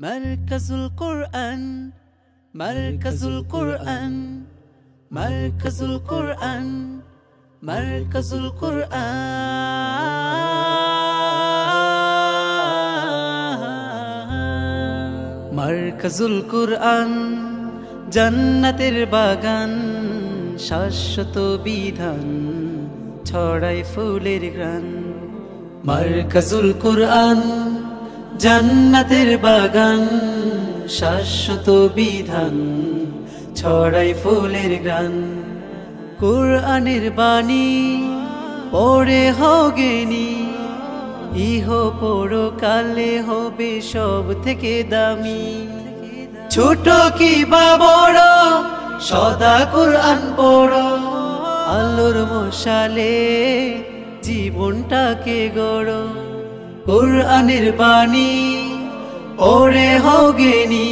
মারকাজুল কোরআন, মারকাজুল কোরআন, মারকাজুল কোরআন, মারকাজুল কোরআন। মারকাজুল কোরআন জান্নাতের বাগান, শাশ্বত বিধান ছড়ায় ফুলের ঘ্রাণ। মারকাজুল কোরআন জান্নাতের বাগান, শাশ্বত বিধান ছড়ায় ফুলের ঘ্রাণ। কোরআনের বাণী পড়ে হগেনি, ইহ পরকালে হবে সব থেকে দামি। ছোট কি বা বড় সদা কোরআন পড়ো, আলোর মশালে জীবনটাকে গড়ো। কোরআনের বাণী ওরে হগেনি,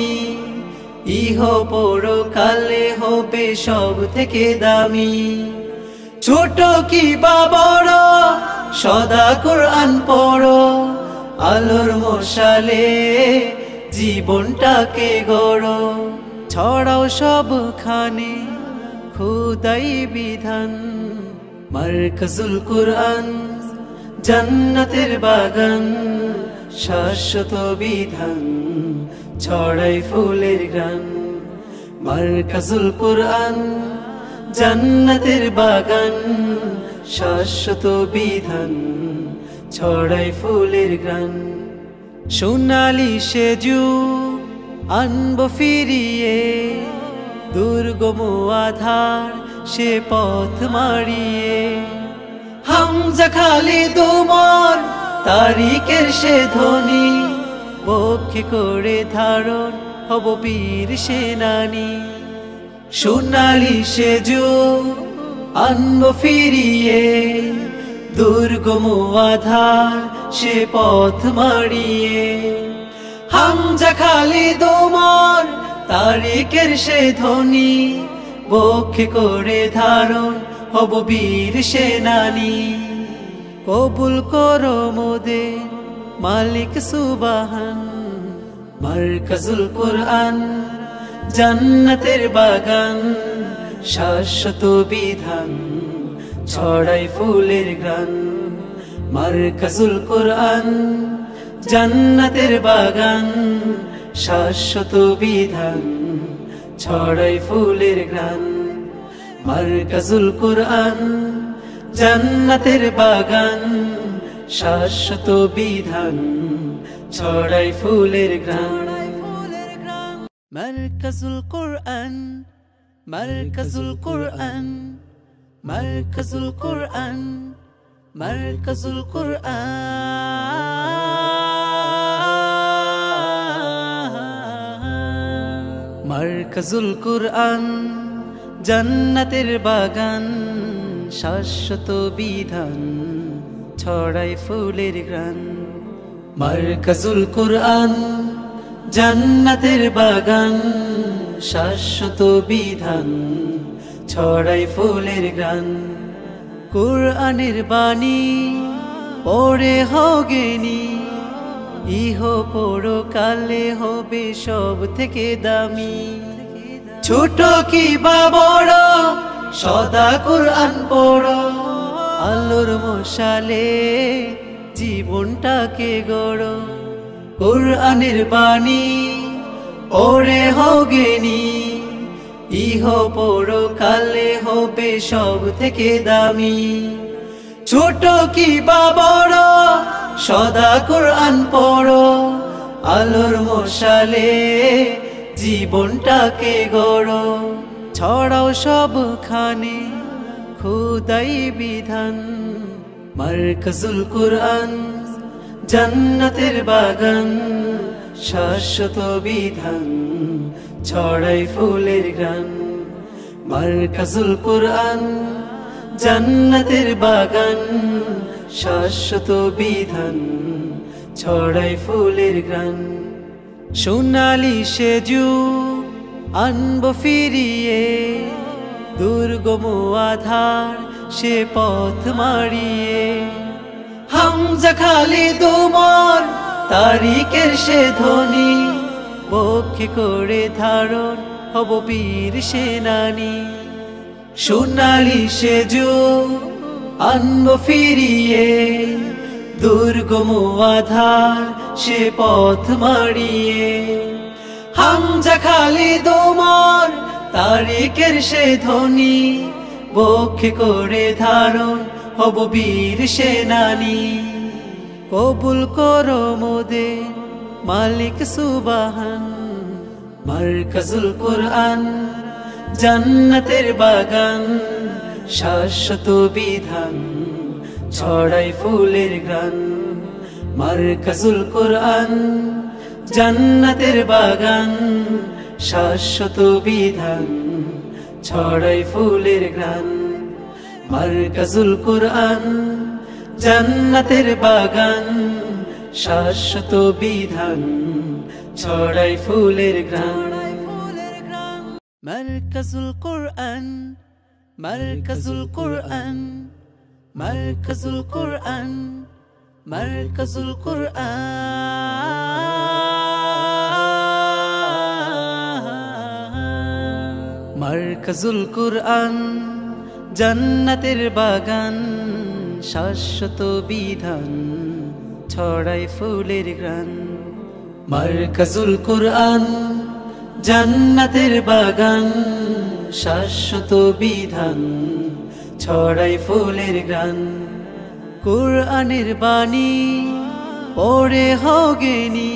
ইহ পরকালে হবে সব থেকে দামি। ছোট কি বা বড় সদা কোরআন পড়ো, আলোর মশালে জীবনটাকে গড়ো। ছড়াও সবখানে খোদাই বিধান, মারকাজুল কোরআন জান্নাতের বাগান, শাশ্বত বিধান ছড়াই ফুলের ঘ্রাণ। মারকাজুল কোরআন জান্নাতের বাগান, শাশ্বত বিধান ছড়াই ফুলের ঘ্রাণ। সোনালি সেজু আনবো ফিরিয়ে, দুর্গম আধার সে পথ মারিয়ে। হামজা খালিদ ওমর তারিকের সে ধ্বনি, বক্ষে করে ধারণ হব বীর সেনানী। সোনালি সেজু আনবো ফিরিয়ে, দুর্গম আধার সে পথ মারিয়ে। হামজা খালিদ ওমর তারিকের সে ধ্বনি, বক্ষে করে ধারণ হব বীর সেনানী। কবুল করো মোদের মালিক সুবহান, মারকাজুল কোরআন জান্নাতের বাগান, শাশ্বত বিধান ছড়াই ফুলের ঘ্রাণ। মারকাজুল কোরআন জান্নাতের বাগান, শাশ্বত বিধান ছড়াই ফুলের ঘ্রাণ। মারকাজুল কোরআন জান্নাতের বাগান, শাশ্বত বিধান ছড়াই ফুলের ঘ্রাণ। মারকাজুল কোরআন, মারকাজুল কোরআন, মারকাজুল কোরআন, মারকাজুল কোরআন। মারকাজুল কোরআন জান্নাতের বাগান, শাশ্বত বিধান ছড়াই ফুলের ঘ্রাণ। মারকাজুল কোরআন জান্নাতের বাগান, শাশ্বত বিধান ছড়াই ফুলের ঘ্রাণ। কোরআনের বাণী পড়ে হগেনি, ইহ পরকালে হবে সব থেকে দামি। ছোট কি বা বড় সদা কোরআন পড়ো, আলোর মশালে জীবনটাকে গড়ো। কোরআনের বাণী ওরে হগেনি, ইহ পরকালে হবে সব থেকে দামি। ছোট কি বা বড় সদা কোরআন পড়ো, আলোর মশালে জীবনটাকে গড়ো। ছড়াও সবখানে খোদাই বিধান, মারকাজুল কোরআন জান্নাতের বাগান, শাশ্বত বিধান ছড়াই ফুলের ঘ্রাণ। মারকাজুল কোরআন জান্নাতের বাগান, শাশ্বত বিধান ছড়াই ফুলের ঘ্রাণ। সোনালি সেজু আনবো ফিরিয়ে, দুর্গম আধার সে পথ মারিয়ে। হামজা খালিদ ওমর তারিকের সে ধ্বনি, বক্ষে করে ধারণ হব বীর সেনানী। সোনালি সে যুগ আনব ফিরিয়ে, দুর্গম আধার সে পথ মাড়িয়ে। হামজা খালিদ ওমর তারিকের সে ধ্বনি, বক্ষে করে ধারণ হব বীর সেনানী। কবুল করো মোদের মালিক সুবহান, মারকাজুল কুরআন জান্নাতের বাগান। শাশ্বত বিধান ছড়াই ফুলের ঘ্রাণ, মারকাজুল কুরআন জান্নাতের বাগান। শাশ্বত বিধান ছড়াই ফুলের ঘ্রাণ, মারকাজুল কুরআন জান্নাতের বাগান। শাশ্বত বিধান ছড়াই ফুলের ঘ্রাণ। মারকাজুল কুরআন, মারকাজুল কুরআন, মারকাজুল কুরআন, মারকাজুল কুরআন। মারকাজুল কুরআন জান্নাতের বাগান। শাশ্বত বিধান ছড়াই ফুলের ঘ্রাণ, মারকাজুল কুরআন জান্নাতের বাগান। শাশ্বত বিধান ছড়াই ফুলের ঘ্রাণ। কুরআনের বাণী পড়ে হও জ্ঞানী,